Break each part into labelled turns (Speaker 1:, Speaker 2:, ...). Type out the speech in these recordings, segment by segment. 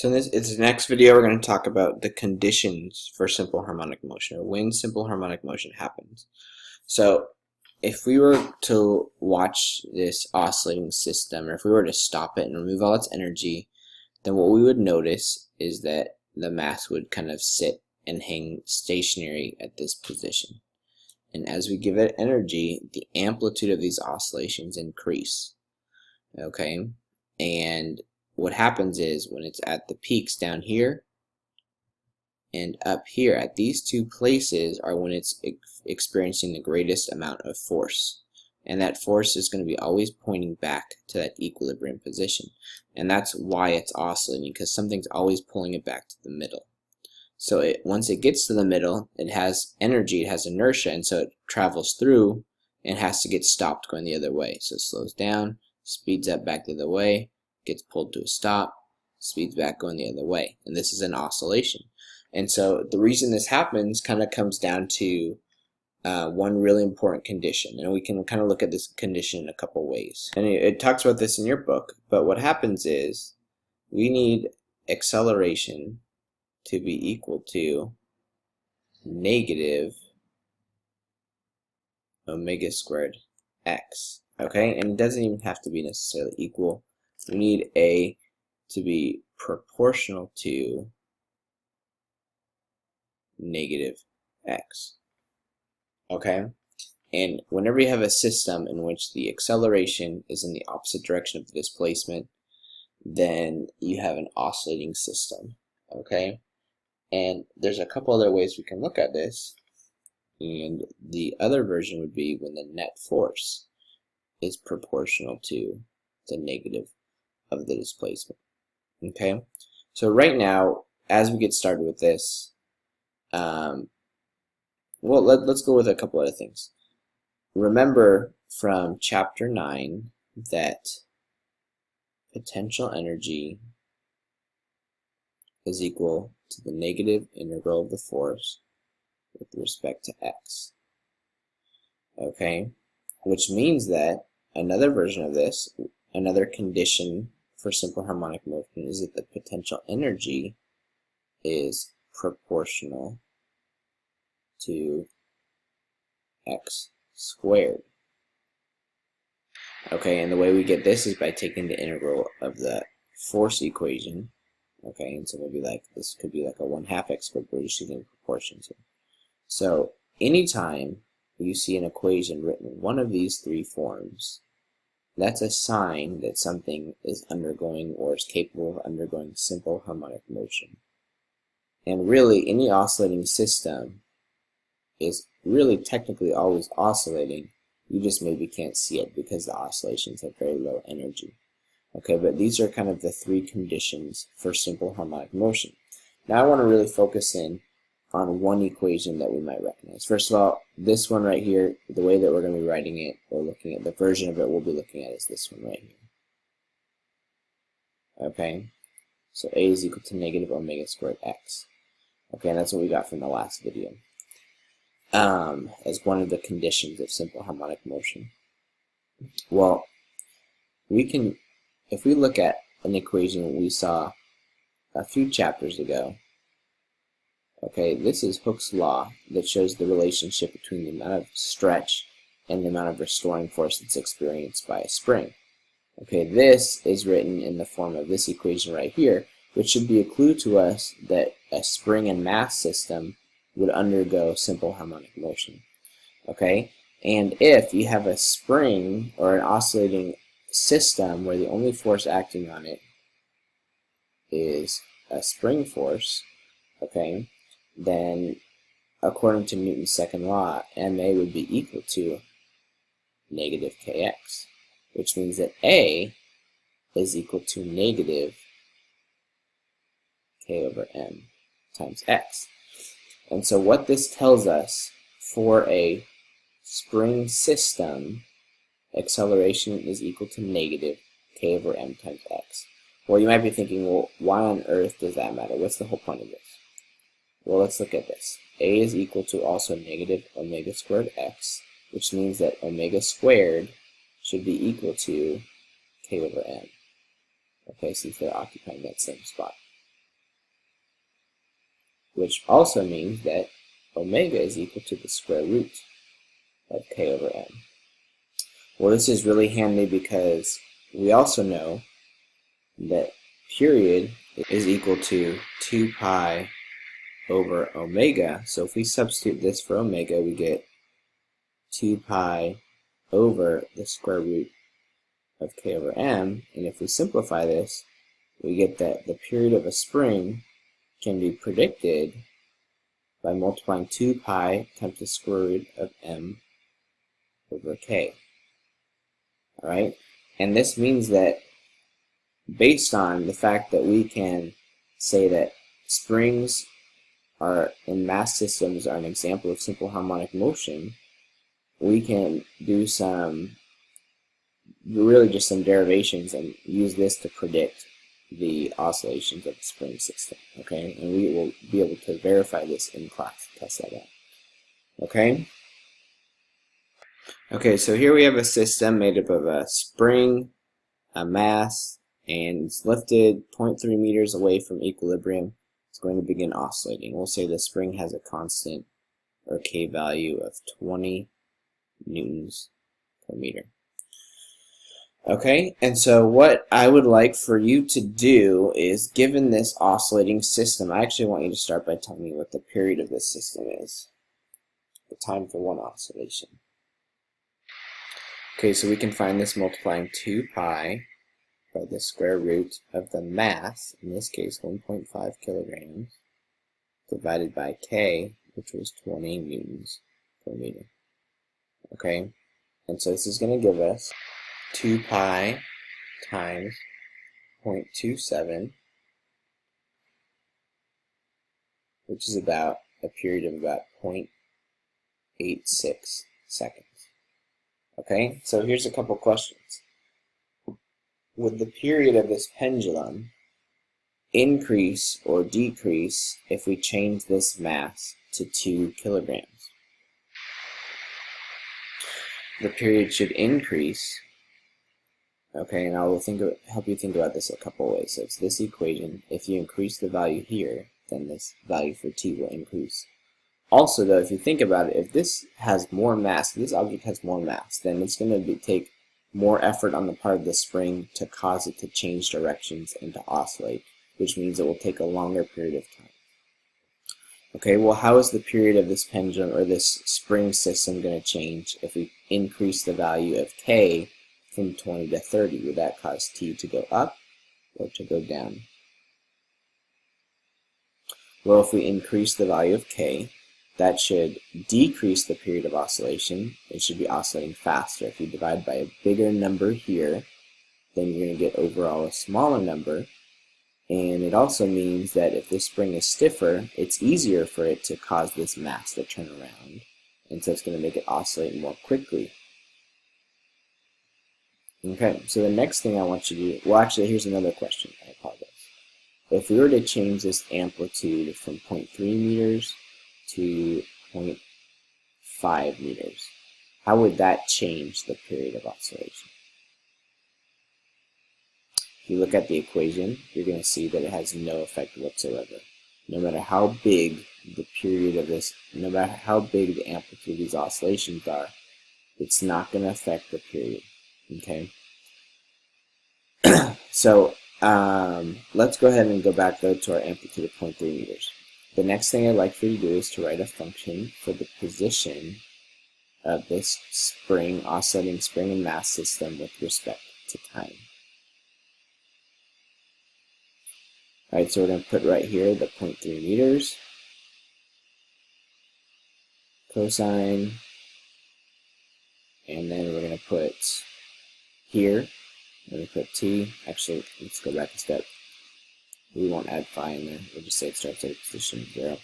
Speaker 1: So in this next video, we're going to talk about the conditions for simple harmonic motion, or when simple harmonic motion happens. So if we were to watch this oscillating system, or if we were to stop it and remove all its energy, then what we would notice is that the mass would kind of sit and hang stationary at this position. And as we give it energy, the amplitude of these oscillations increase. Okay? And what happens is when it's at the peaks down here and up here at these two places are when it's experiencing the greatest amount of force, and that force is going to be always pointing back to that equilibrium position, and that's why it's oscillating, because something's always pulling it back to the middle. So once it gets to the middle, it has energy, it has inertia, and so it travels through and has to get stopped going the other way. So it slows down, speeds up back the other way, gets pulled to a stop, speeds back going the other way, and this is an oscillation. And so the reason this happens kind of comes down to one really important condition, and we can kind of look at this condition in a couple ways. And it talks about this in your book, but what happens is we need acceleration to be equal to negative omega squared x. Okay, and it doesn't even have to be necessarily equal. We need A to be proportional to negative x. Okay? And whenever you have a system in which the acceleration is in the opposite direction of the displacement, then you have an oscillating system. Okay? And there's a couple other ways we can look at this. And the other version would be when the net force is proportional to the negative of the displacement. Okay, so right now, as we get started with this, well, let's go with a couple other things. Remember from chapter 9 that potential energy is equal to the negative integral of the force with respect to x. Okay, which means that another version of this, another condition for simple harmonic motion, is that the potential energy is proportional to x squared. Okay, and the way we get this is by taking the integral of the force equation. Okay, and so maybe like this could be like a 1/2 x squared, but we're just using proportions here. So anytime you see an equation written in one of these three forms, that's a sign that something is undergoing or is capable of undergoing simple harmonic motion. And really, any oscillating system is really technically always oscillating. You just maybe can't see it because the oscillations have very low energy. Okay, but these are kind of the three conditions for simple harmonic motion. Now I want to really focus in on one equation that we might recognize. First of all, this one right here, the way that we're going to be writing it, or looking at the version of it we'll be looking at, is this one right here. Okay, so A is equal to negative omega squared x. Okay, and that's what we got from the last video as one of the conditions of simple harmonic motion. Well, we can, if we look at an equation we saw a few chapters ago. Okay, this is Hooke's law that shows the relationship between the amount of stretch and the amount of restoring force that's experienced by a spring. Okay, this is written in the form of this equation right here, which should be a clue to us that a spring and mass system would undergo simple harmonic motion. Okay, and if you have a spring or an oscillating system where the only force acting on it is a spring force, okay, then according to Newton's second law, MA would be equal to negative kx, which means that A is equal to negative k over m times x. And so what this tells us, for a spring system, acceleration is equal to negative k over m times x. Well, you might be thinking, well, why on earth does that matter? What's the whole point of this? Well, let's look at this. A is equal to also negative omega squared x, which means that omega squared should be equal to k over m. Okay, since they're occupying that same spot. which also means that omega is equal to the square root of k over m. Well, this is really handy because we also know that period is equal to 2 pi over omega. So if we substitute this for omega, we get 2 pi over the square root of k over m. And if we simplify this, we get that the period of a spring can be predicted by multiplying 2 pi times the square root of m over k. Alright? And this means that based on the fact that we can say that springs in mass systems are an example of simple harmonic motion, we can do really just some derivations and use this to predict the oscillations of the spring system. Okay, and we will be able to verify this in class, test that out. Okay. Okay, so here we have a system made up of a spring, a mass, and it's lifted 0.3 meters away from equilibrium. It's going to begin oscillating. We'll say the spring has a constant or K value of 20 newtons per meter. Okay, and so what I would like for you to do is, given this oscillating system, I actually want you to start by telling me what the period of this system is, the time for one oscillation. Okay, so we can find this multiplying 2 pi by the square root of the mass, in this case 1.5 kilograms, divided by K, which was 20 newtons per meter. Okay, and so this is going to give us 2 pi times 0.27, which is about a period of about 0.86 seconds. Okay, so here's a couple questions. Would the period of this pendulum increase or decrease if we change this mass to 2 kilograms? The period should increase. Okay, and I will help you think about this a couple ways. So it's this equation. If you increase the value here, then this value for t will increase. Also, though, if you think about it, if this has more mass, if this object has more mass, then it's going to take more effort on the part of the spring to cause it to change directions and to oscillate, which means it will take a longer period of time. Okay, well, how is the period of this pendulum or this spring system going to change if we increase the value of k from 20 to 30? Would that cause t to go up or to go down? Well, if we increase the value of k, that should decrease the period of oscillation. It should be oscillating faster. If you divide by a bigger number here, then you're going to get overall a smaller number. And it also means that if this spring is stiffer, it's easier for it to cause this mass to turn around. And so it's going to make it oscillate more quickly. Okay, so the next thing I want you to do, well, actually, here's another question. I apologize. If we were to change this amplitude from 0.3 meters to 0.5 meters, how would that change the period of oscillation? If you look at the equation, you're going to see that it has no effect whatsoever. No matter how big the period of this, no matter how big the amplitude of these oscillations are, it's not going to affect the period. Okay? So, let's go ahead and go back though to our amplitude of 0.3 meters. The next thing I'd like for you to do is to write a function for the position of this spring, oscillating spring and mass system with respect to time. Alright, so we're going to put right here the 0.3 meters, cosine, and then we're going to put here, we're going to put t. Actually, let's go back a step. We won't add phi in there. We'll just say it starts at position 0.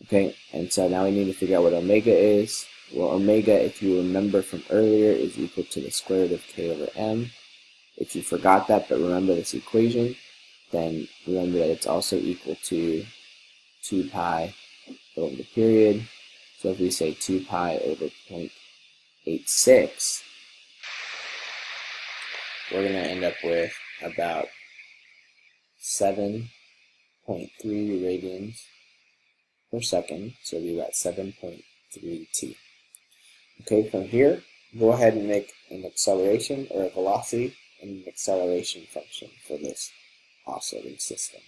Speaker 1: Okay, and so now we need to figure out what omega is. Well, omega, if you remember from earlier, is equal to the square root of k over m. If you forgot that, but remember this equation, then remember that it's also equal to 2 pi over the period. So if we say 2 pi over 0.86, we're going to end up with about 7.3 radians per second, so it'll be about 7.3 t. Okay, from here, go ahead and make an acceleration or a velocity and an acceleration function for this oscillating system.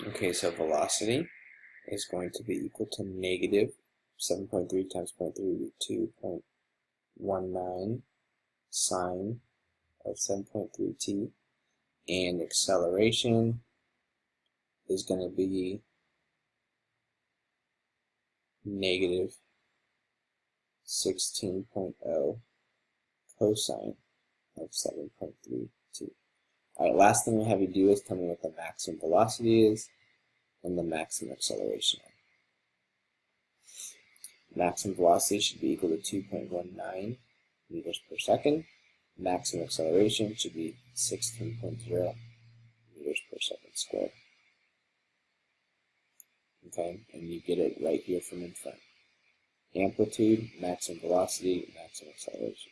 Speaker 1: Okay, so velocity is going to be equal to negative 7.3 times 0.3 would be 2.19 sine of 7.3 t, and acceleration is going to be negative 16.0 cosine of 7.3 t. Alright, last thing I have you do is tell me what the maximum velocity is and the maximum acceleration. Maximum velocity should be equal to 2.19 meters per second. Maximum acceleration should be 16.0 meters per second squared. Okay, and you get it right here from in front. Amplitude, maximum velocity, maximum acceleration.